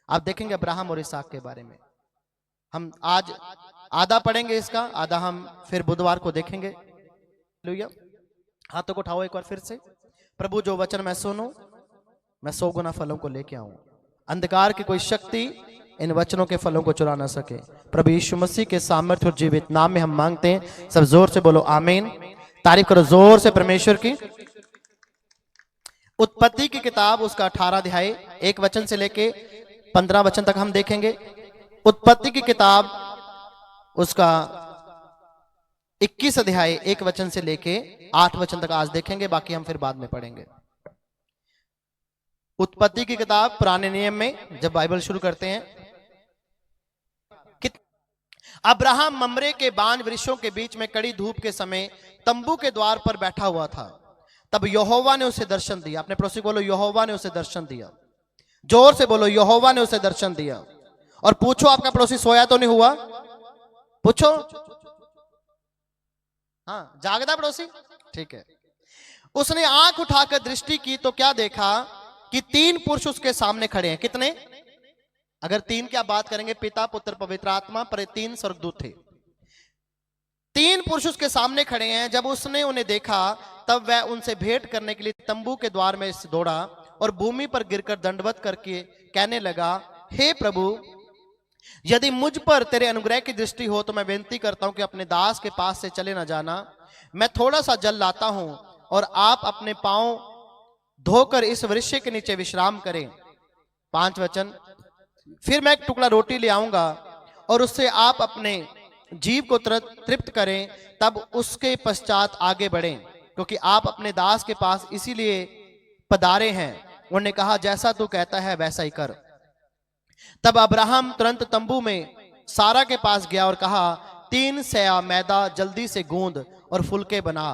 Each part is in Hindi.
आप देखेंगे अब्राहम और इसहाक के बारे में। हम आज आधा पढ़ेंगे इसका, आधा हम फिर बुधवार को देखेंगे। हालेलुया। हाथों को उठाओ एक बार फिर से। प्रभु जो वचन मैं सुनूं, मैं 100 गुना फलों को लेके आऊं। अंधकार की कोई शक्ति इन वचनों के फलों को चुरा ना सके। प्रभु यीशु मसीह के सामर्थ्य और जीवित नाम में हम मांगते हैं। सब जोर से बोलो आमीन। तारीफ करो जोर से परमेश्वर की। उत्पत्ति की किताब उसका 18 अध्याय 1 वचन से लेके 15 वचन तक हम देखेंगे। उत्पत्ति की किताब उसका 21 अध्याय 1 वचन से लेके 8 वचन तक आज देखेंगे, बाकी हम फिर बाद में पढ़ेंगे। उत्पत्ति की किताब पुराने नियम में जब बाइबल शुरू करते हैं, अब्राहम ममरे के बांज वृक्षों के बीच में कड़ी धूप के समय तंबू के द्वार पर बैठा हुआ था। तब यहोवा ने उसे दर्शन दिया। अपने पड़ोसी बोलो यहोवा ने उसे दर्शन दिया। जोर से बोलो यहोवा ने उसे दर्शन दिया। और पूछो आपका पड़ोसी सोया तो नहीं हुआ? पूछो। हाँ, जागदा पड़ोसी? ठीक है। उसने आंख उठाकर दृष्टि की तो क्या देखा कि 3 पुरुष उसके सामने खड़े हैं। कितने? अगर 3 की आप बात करेंगे, पिता पुत्र पवित्र आत्मा, पर 3 स्वर्गदूत थे। 3 पुरुष उसके सामने खड़े हैं। जब उसने उन्हें देखा तब वह उनसे भेंट करने के लिए तंबू के द्वार में दौड़ा और भूमि पर गिरकर दंडवत करके कहने लगा, हे प्रभु, यदि मुझ पर तेरे अनुग्रह की दृष्टि हो तो मैं विनती करता हूं कि अपने दास के पास से चले न जाना। मैं थोड़ा सा जल लाता हूं और आप अपने पांव धोकर इस वृक्ष के नीचे विश्राम करें। 5 वचन। फिर मैं एक टुकड़ा रोटी ले आऊंगा और उससे आप अपने जीव को तृप्त करें, तब उसके पश्चात आगे बढ़ें, क्योंकि आप अपने दास के पास इसीलिए पधारे हैं। उन्होंने कहा, जैसा तू कहता है वैसा ही कर। तब अब्राहम तुरंत तंबू में सारा के पास गया और कहा, 3 सेया मैदा जल्दी से गूंद और फुलके बना।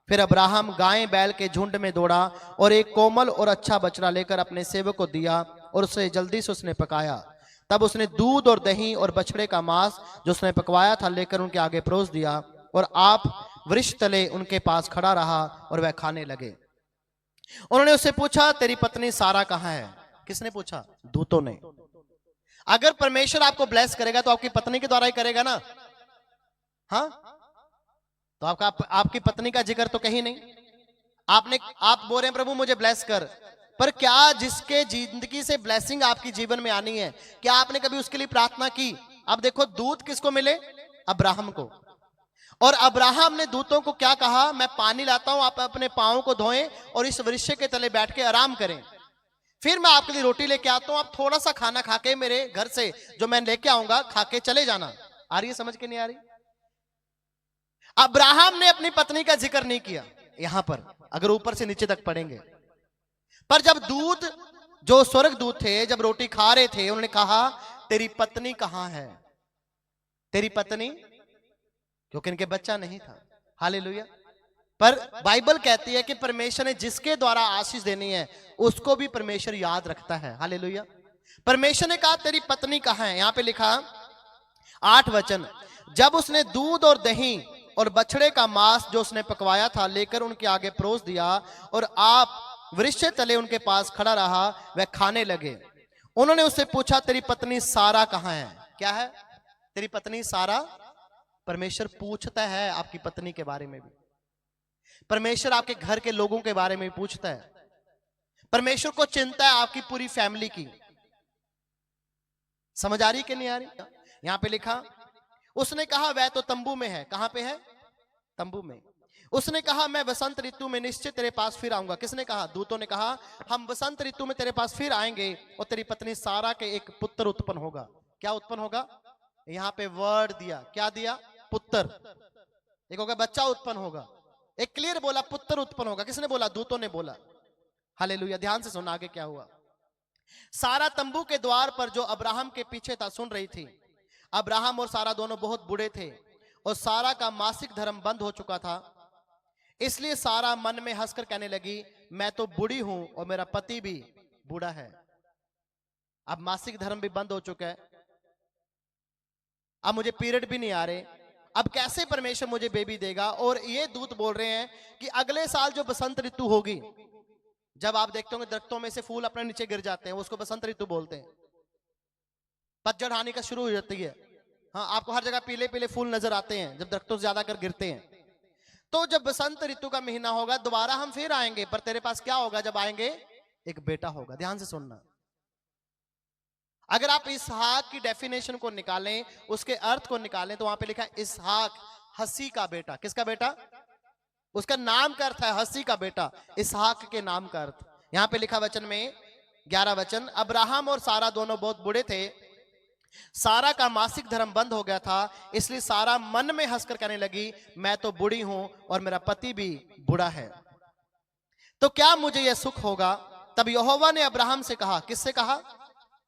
फिर अब्राहम गाय बैल के झुंड में दौड़ा और एक कोमल और अच्छा बछड़ा लेकर अपने सेवक को दिया और उसे जल्दी से उसने पकाया। तब उसने दूध और दही और बछड़े का मांस जो उसने पकवाया था लेकर उनके आगे परोस दिया और आप वृक्ष तले उनके पास खड़ा रहा और वह खाने लगे। उन्होंने उससे पूछा, तेरी पत्नी सारा कहाँ है? किसने पूछा? दूतों ने। अगर परमेश्वर आपको ब्लेस करेगा तो आपकी पत्नी के द्वारा ही करेगा ना? हाँ, तो आपकी पत्नी का जिक्र तो कहीं नहीं। आप बोल रहे हैं प्रभु मुझे ब्लेस कर, पर क्या जिसके जिंदगी से ब्लेसिंग आपकी जीवन में आनी है, क्या आपने कभी उसके लिए प्रार्थना की? अब देखो, दूत किसको मिले? अब्राहम को। और अब्राहम ने दूतों को क्या कहा? मैं पानी लाता हूं, आप अपने पांव को धोएं और इस वृक्ष के तले बैठ के आराम करें। फिर मैं आपके लिए रोटी लेके आता हूं, आप थोड़ा सा खाना खा के मेरे घर से जो मैं लेके आऊंगा खा के चले जाना। आ रही है समझ के? नहीं आ रही? अब्राहम ने अपनी पत्नी का जिक्र नहीं किया यहां पर, अगर ऊपर से नीचे तक पढ़ेंगे। पर जब दूत, जो स्वर्ग दूत थे, जब रोटी खा रहे थे, उन्होंने कहा, तेरी पत्नी कहां है? तेरी पत्नी, क्योंकि इनके बच्चा नहीं था। हालेलुया। पर बाइबल कहती है कि परमेश्वर ने जिसके द्वारा आशीष देनी है उसको भी परमेश्वर याद रखता है। हालेलुया। परमेश्वर ने कहा, तेरी पत्नी कहां है? यहां पे लिखा 8 वचन। जब उसने दूध और दही और बछड़े का मांस जो उसने पकवाया था लेकर उनके आगे परोस दिया और आप वृक्ष तले उनके पास खड़ा रहा, वह खाने लगे। उन्होंने उससे पूछा, तेरी पत्नी सारा कहां है? क्या है? तेरी पत्नी सारा। परमेश्वर पूछता है आपकी पत्नी के बारे में भी। परमेश्वर आपके घर के लोगों के बारे में भी पूछता है। परमेश्वर को चिंता है आपकी पूरी फैमिली की। समझ आ रही कि नहीं आ रही? यहां पे लिखा, उसने कहा, वह तो तंबू में है। कहां पे है? तंबू में। उसने कहा, मैं वसंत ऋतु में निश्चय तेरे पास फिर आऊंगा। किसने कहा? दूतों ने कहा, हम वसंत ऋतु में तेरे पास फिर आएंगे और तेरी पत्नी सारा के एक पुत्र उत्पन्न होगा। क्या उत्पन्न होगा? यहां पे वर्ड दिया। क्या दिया? पुत्र। एक होगा बच्चा उत्पन्न होगा, एक क्लियर बोला पुत्र उत्पन्न होगा। किसने बोला? दूतों ने बोला। हालेलुया। ध्यान से सुना आगे क्या हुआ। सारा तंबू के द्वार पर जो अब्राहम के पीछे था सुन रही थी। अब्राहम और सारा दोनों बहुत बूढ़े थे और सारा का मासिक धर्म बंद हो चुका था। इसलिए सारा मन में हंसकर कहने लगी, मैं तो बूढ़ी हूं और मेरा पति भी बूढ़ा है। अब मासिक धर्म भी बंद हो चुका है, अब मुझे पीरियड भी नहीं आ रहे, अब कैसे परमेश्वर मुझे बेबी देगा? और ये दूत बोल रहे हैं कि अगले साल जो बसंत ऋतु होगी, जब आप देखते होंगे दरख्तों में से फूल अपने नीचे गिर जाते हैं, उसको बसंत ऋतु बोलते हैं। पतझड़ आने का शुरू हो जाती है। हाँ, आपको हर जगह पीले पीले फूल नजर आते हैं जब दरख्तों से ज्यादा कर गिरते हैं। तो जब बसंत ऋतु का महीना होगा दोबारा हम फिर आएंगे, पर तेरे पास क्या होगा जब आएंगे? एक बेटा होगा। ध्यान से सुनना। अगर आप इसहाक की डेफिनेशन को निकालें, उसके अर्थ को निकालें, तो वहां पे लिखा है इसहाक हसी का बेटा। किसका बेटा? उसका नाम का अर्थ है हसी का बेटा। इसहाक के नाम का अर्थ यहां पे लिखा वचन में 11 वचन, अब्राहम और सारा दोनों बहुत बूढ़े थे। सारा का मासिक धर्म बंद हो गया था, इसलिए सारा मन में हंसकर कहने लगी, मैं तो बूढ़ी हूं और मेरा पति भी बूढ़ा है, तो क्या मुझे यह सुख होगा? तब यहोवा ने अब्राहम से कहा। किससे कहा?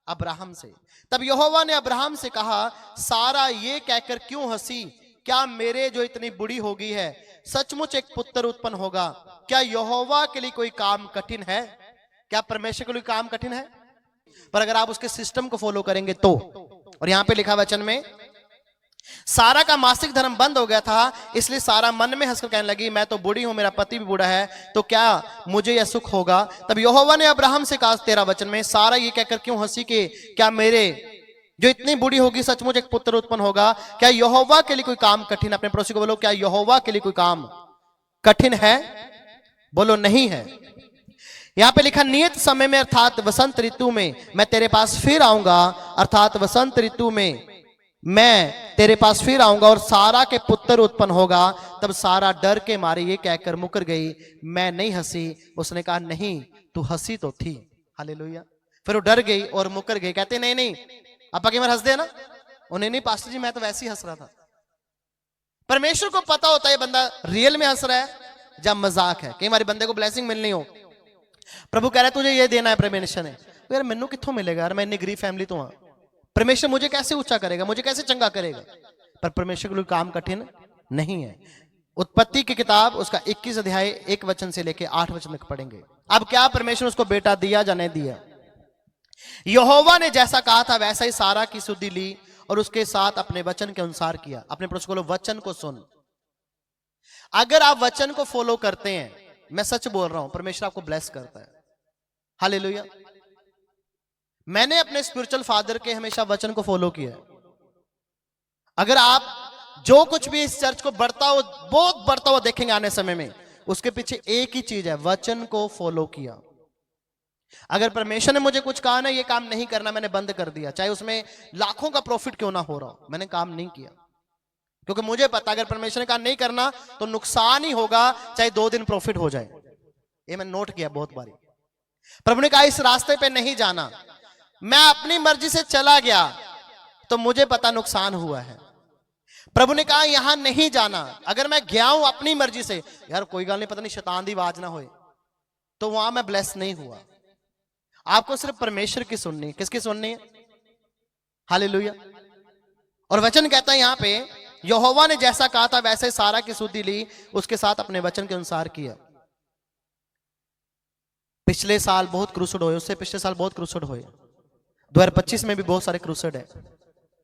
अब्राहम से। तब यहोवा ने अब्राहम से कहा, सारा ये कहकर क्यों हंसी? क्या मेरे जो इतनी बूढ़ी हो गई है सचमुच एक पुत्र उत्पन्न होगा? क्या यहोवा के लिए कोई काम कठिन है? क्या परमेश्वर के लिए काम कठिन है? पर अगर आप उसके सिस्टम को फॉलो करेंगे तो, और यहां पे लिखा वचन में, सारा का मासिक धर्म बंद हो गया था, इसलिए सारा मन में हंसकर कहने लगी, मैं तो बूढ़ी हूं, मेरा पति भी बूढ़ा है, तो क्या मुझे यह सुख होगा? तब यहोवा ने अब्राहम से कहा 13 वचन में, सारा ये कहकर क्यों हंसी के क्या मेरे जो इतनी बूढ़ी होगी सचमुच एक पुत्र उत्पन्न होगा? क्या यहोवा के लिए कोई काम कठिन? अपने पड़ोसी को बोलो, क्या यहोवा के लिए कोई काम कठिन है? बोलो नहीं है। यहां पे लिखा, नियत समय में अर्थात वसंत ऋतु में मैं तेरे पास फिर आऊंगा, अर्थात वसंत ऋतु में मैं तेरे पास फिर आऊंगा और सारा के पुत्र उत्पन्न होगा। तब सारा डर के मारे ये कहकर मुकर गई, मैं नहीं हंसी। उसने कहा, नहीं, तू हंसी तो थी। हालेलुया। फिर वो डर गई और मुकर गई। कहते नहीं नहीं, आप कई बार हंस दे ना, उन्हें नहीं पास्टर जी मैं तो वैसे ही हंस रहा था। परमेश्वर को पता होता है बंदा रियल में हंस रहा है जब मजाक है। कई बार बंदे को ब्लेसिंग मिलनी हो, प्रभु कह रहा है तुझे ये देना है, परमेश्वर है, यार मैनू कित्थों मिलेगा यार, मैं इतनी गरीब फैमिली तो हाँ, परमेश्वर मुझे कैसे ऊंचा करेगा, मुझे कैसे चंगा करेगा? पर परमेश्वर के लिए काम कठिन नहीं है। उत्पत्ति की किताब उसका 21 अध्याय 1 वचन से लेके 8 वचन तक पढ़ेंगे। अब क्या परमेश्वर उसको बेटा दिया या नहीं दिया? यहोवा ने जैसा कहा था वैसा ही सारा की सुधि ली और उसके साथ अपने वचन के अनुसार किया। अपने पड़ोसी को वचन को सुन। अगर आप वचन को फॉलो करते हैं, मैं सच बोल रहा हूं, परमेश्वर आपको ब्लेस करता है। हालेलुया। मैंने अपने स्पिरिचुअल फादर के हमेशा वचन को फॉलो किया। अगर आप जो कुछ भी इस चर्च को बढ़ता हो, बहुत बढ़ता हुआ देखेंगे आने समय में, उसके पीछे एक ही चीज है, वचन को फॉलो किया। अगर परमेश्वर ने मुझे कुछ कहा ना, ये काम नहीं करना, मैंने बंद कर दिया, चाहे उसमें लाखों का प्रॉफिट क्यों ना हो रहा हो, मैंने काम नहीं किया, क्योंकि मुझे पता अगर परमेश्वर ने कहा नहीं करना तो नुकसान ही होगा, चाहे 2 दिन प्रॉफिट हो जाए। ये मैंने नोट किया बहुत बारी। प्रभु ने कहा इस रास्ते पे नहीं जाना, मैं अपनी मर्जी से चला गया तो मुझे पता नुकसान हुआ है। प्रभु ने कहा यहां नहीं जाना, अगर मैं गया हूं अपनी मर्जी से, यार कोई गल नहीं, पता नहीं शैतान दी आवाज ना होए, तो वहां मैं ब्लेस नहीं हुआ। आपको सिर्फ परमेश्वर की सुननी, किसकी सुननी है? हालेलुया। और वचन कहता है यहां पे, यहोवा ने जैसा कहा था वैसे सारा की सुधि ली, उसके साथ अपने वचन के अनुसार किया। पिछले साल बहुत क्रूसेड हुए, उससे पिछले साल बहुत क्रूसेड हुए, 2025 में भी बहुत सारे क्रूसेड है,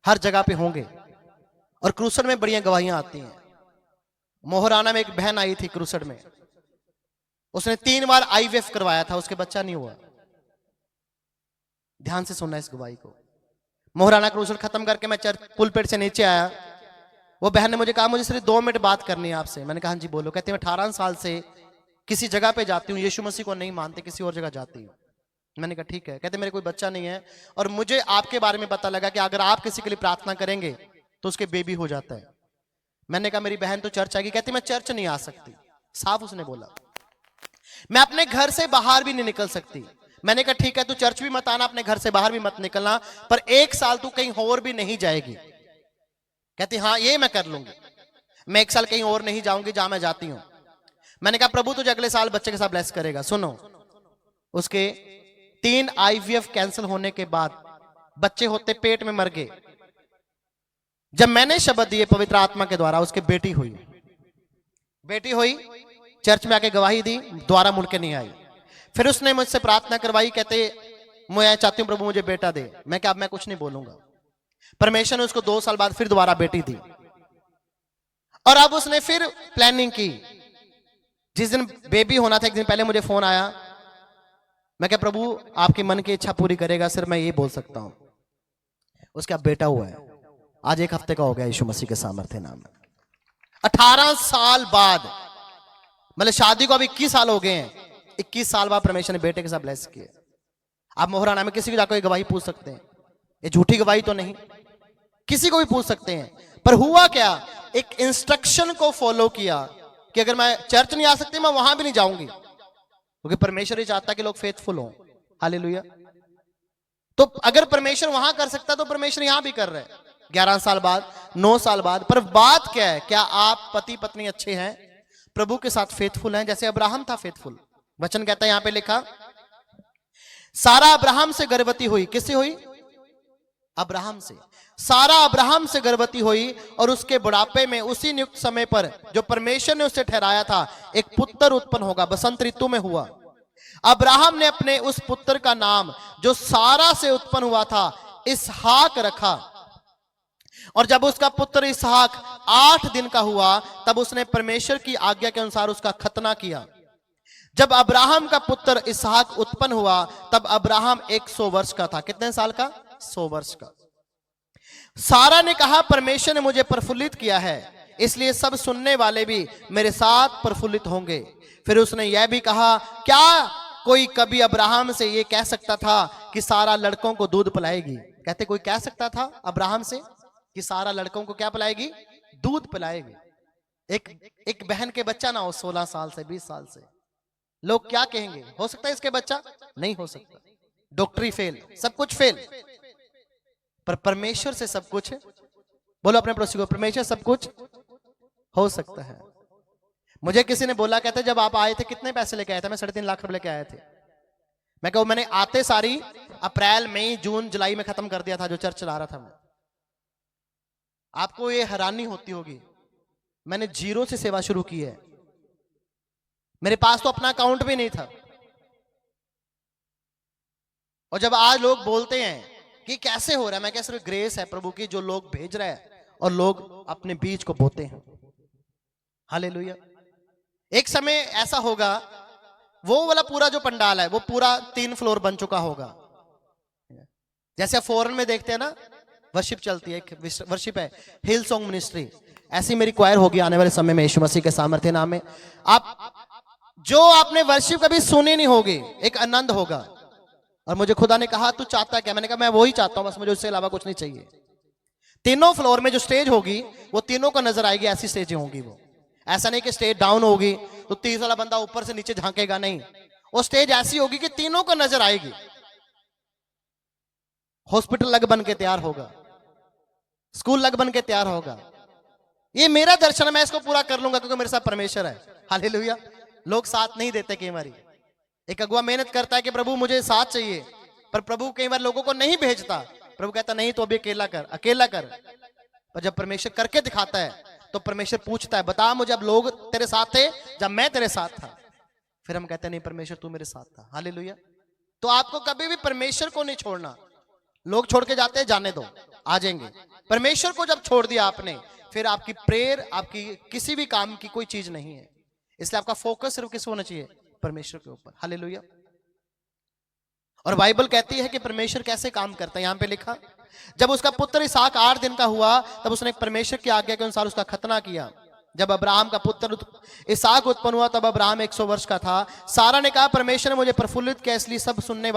हर जगह पे होंगे, और क्रूसेड में बढ़िया गवाहियां आती हैं। मोहराना में एक बहन आई थी क्रूसेड में, उसने 3 बार आईवीएफ करवाया था, उसके बच्चा नहीं हुआ। ध्यान से सुनना इस गवाही को। मोहराना क्रूसेड खत्म करके मैं चर्च पुलपेट से नीचे आया, वो बहन ने मुझे कहा मुझे सिर्फ 2 मिनट बात करनी है आपसे। मैंने कहा हाँ जी बोलो। कहती मैं 18 साल से किसी जगह पे जाती हूँ, यीशु मसीह को नहीं मानते, किसी और जगह जाती हूँ। मैंने कहा ठीक है। कहते मेरे कोई बच्चा नहीं है, और मुझे आपके बारे में पता लगा कि अगर आप किसी के लिए प्रार्थना करेंगे तो उसके बेबी हो जाता है। मैंने कहा मेरी बहन तो चर्च आएगी। कहती मैं चर्च नहीं आ सकती, साफ उसने बोला। मैं अपने घर से बाहर भी नहीं निकल सकती। मैंने कहा ठीक है, तू चर्च भी मत आना, अपने घर से बाहर भी मत निकलना, पर 1 साल तू कहीं और भी नहीं जाएगी। कहती हाँ ये मैं कर लूंगी, मैं 1 साल कहीं और नहीं जाऊंगी जहां मैं जाती हूं। मैंने कहा प्रभु तुझे अगले साल बच्चे के साथ ब्लेस करेगा। सुनो, उसके 3 आईवीएफ कैंसिल होने के बाद बच्चे होते पेट में मर गए। जब मैंने शब्द दिए पवित्र आत्मा के द्वारा, उसकी बेटी हुई। बेटी हुई, चर्च में आके गवाही दी, द्वारा मुड़ के नहीं आई। फिर उसने मुझसे प्रार्थना करवाई, कहते मैं चाहती हूं प्रभु मुझे बेटा दे। मैं क्या, अब मैं कुछ नहीं बोलूंगा। परमेश्वर ने उसको 2 साल बाद फिर दोबारा बेटी दी, और अब उसने फिर प्लानिंग की। जिस दिन बेबी होना था, 1 दिन पहले मुझे फोन आया। मैं क्या प्रभु आपके मन की इच्छा पूरी करेगा, सिर्फ मैं ये बोल सकता हूं। उसका बेटा हुआ है, आज 1 हफ्ते का हो गया यीशु मसीह के सामर्थ्य नाम में। 18 साल बाद, मतलब शादी को अब 21 साल हो गए हैं, 21 साल बाद परमेश्वर ने बेटे के साथ ब्लेस किए। आप मोहराना में किसी को जाकर गवाही पूछ सकते हैं, ये झूठी गवाही तो नहीं, किसी को भी पूछ सकते हैं। पर हुआ क्या, एक इंस्ट्रक्शन को फॉलो किया कि अगर मैं चर्च नहीं आ सकती मैं वहां भी नहीं जाऊंगी, क्योंकि परमेश्वर ही चाहता कि लोग फेथफुल हों। हालेलुया। तो अगर परमेश्वर वहां कर सकता तो परमेश्वर यहां भी कर रहे हैं 11 साल बाद, 9 साल बाद। पर बात क्या है, क्या आप पति पत्नी अच्छे हैं, प्रभु के साथ फेथफुल हैं, जैसे अब्राहम था फेथफुल। वचन कहता है यहां पे लिखा, सारा अब्राहम से गर्भवती हुई। किससे हुई? अब्राहम से। सारा अब्राहम से गर्भवती हुई और उसके बुढ़ापे में उसी नियुक्त समय पर जो परमेश्वर ने उसे ठहराया था, एक पुत्र उत्पन्न होगा। बसंत ऋतु में हुआ। अब्राहम ने अपने उस पुत्र का नाम जो सारा से उत्पन्न हुआ था इसहाक रखा। और जब उसका पुत्र इसहाक 8 दिन का हुआ तब उसने परमेश्वर की आज्ञा के अनुसार उसका खतना किया। जब अब्राहम का पुत्र इसहाक उत्पन्न हुआ तब अब्राहम 100 वर्ष का था। कितने साल का? 100 वर्ष का। सारा ने कहा, परमेश्वर ने मुझे प्रफुल्लित किया है, इसलिए सब सुनने वाले भी मेरे साथ प्रफुल्लित होंगे। फिर उसने यह भी कहा, क्या कोई कभी अब्राहम से यह कह सकता था कि सारा लड़कों को दूध पिलाएगी? कहते कोई कह सकता था अब्राहम से कि सारा लड़कों को क्या पिलाएगी? दूध पिलाएगी। एक बहन के बच्चा ना हो 16 साल से 20 साल से, लोग क्या कहेंगे? हो सकता है इसके बच्चा? नहीं हो सकता। डॉक्टरी फेल, सब कुछ फेल। पर परमेश्वर से सब कुछ, बोलो अपने पड़ोसी को, परमेश्वर सब कुछ हो सकता है। मुझे किसी ने बोला, कहते जब आप आए थे कितने पैसे लेके आए थे? मैं 3.5 लाख रुपए लेके आए थे। मैं कहूं मैंने आते सारी अप्रैल मई जून जुलाई में खत्म कर दिया था जो चर्च चला रहा था मैं। आपको ये हैरानी होती होगी, मैंने 0 से सेवा शुरू की है। मेरे पास तो अपना अकाउंट भी नहीं था। और जब आज लोग बोलते हैं कि कैसे हो रहा है, मैं कह सिर्फ ग्रेस है प्रभु की, जो लोग भेज रहे हैं और लोग अपने बीज को बोते हैं। हालेलुया। एक समय ऐसा होगा, वो वाला पूरा जो पंडाल है वो पूरा 3 फ्लोर बन चुका होगा। जैसे आप फॉरेन में देखते हैं ना, वर्शिप चलती है, वर्शिप है हिल सॉन्ग मिनिस्ट्री, ऐसी मेरी क्वायर होगी आने वाले समय में यीशु मसीह के सामर्थ्य नाम में। आप जो आपने वर्शिप कभी सुनी नहीं होगी, एक आनंद होगा। और मुझे खुदा ने कहा तू चाहता क्या? मैंने कहा मैं वही चाहता हूं, बस मुझे उससे अलावा कुछ नहीं चाहिए। 3 फ्लोर में जो स्टेज होगी वो तीनों को नजर आएगी, ऐसी स्टेजें होंगी। वो ऐसा नहीं कि स्टेज डाउन होगी तो 30 वाला बंदा ऊपर से नीचे झांकेगा, नहीं। वो स्टेज ऐसी होगी कि तीनों को नजर आएगी। हॉस्पिटल लग बन के तैयार होगा, स्कूल लग बन के तैयार होगा। ये मेरा दर्शन है, मैं इसको पूरा कर लूंगा क्योंकि मेरे साथ परमेश्वर है। हालेलुया। लोग साथ नहीं देते कई बार। एक अगुआ मेहनत करता है कि प्रभु मुझे साथ चाहिए, पर प्रभु कई बार लोगों को नहीं भेजता। प्रभु कहता नहीं तो अभी अकेला कर, अकेला कर। पर जब परमेश्वर करके दिखाता है तो परमेश्वर पूछता है, बता मुझे अब लोग तेरे साथ थे जब मैं तेरे साथ था? फिर हम कहते हैं नहीं परमेश्वर तू मेरे साथ था। हालेलुया। तो आपको कभी भी परमेश्वर को नहीं छोड़ना। लोग छोड़ के जाते हैं, जाने दो, आ जाएंगे। परमेश्वर को जब छोड़ दिया आपने, फिर आपकी प्रेयर, आपकी किसी भी काम की कोई चीज नहीं है। इसलिए आपका फोकस सिर्फ किस होना चाहिए? परमेश्वर के ऊपर। हालेलुया। और बाइबल कहती है कि परमेश्वर कैसे काम करता है। यहां पे लिखा, जब उसका पुत्र इसहाक 8 दिन का हुआ तब उसने परमेश्वर की आज्ञा के अनुसार उसका खतना किया। जब अब्राहम का पुत्र इसहाक उत्पन्न हुआ तब अब्राहम 100 वर्ष का था। सारा ने कहा, परमेश्वर ने मुझे प्रफुल्लित किया, इसलिए सब सुनने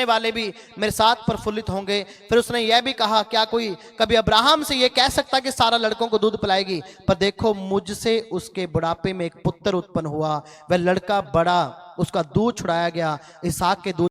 वाले भी मेरे साथ प्रफुल्लित होंगे। फिर उसने यह भी कहा, क्या कोई कभी अब्राहम से यह कह सकता कि सारा लड़कों को दूध पिलाएगी? पर देखो मुझसे उसके बुढ़ापे में एक पुत्र उत्पन्न हुआ, वह लड़का बड़ा, उसका दूध छुड़ाया गया। इसहाक के दूध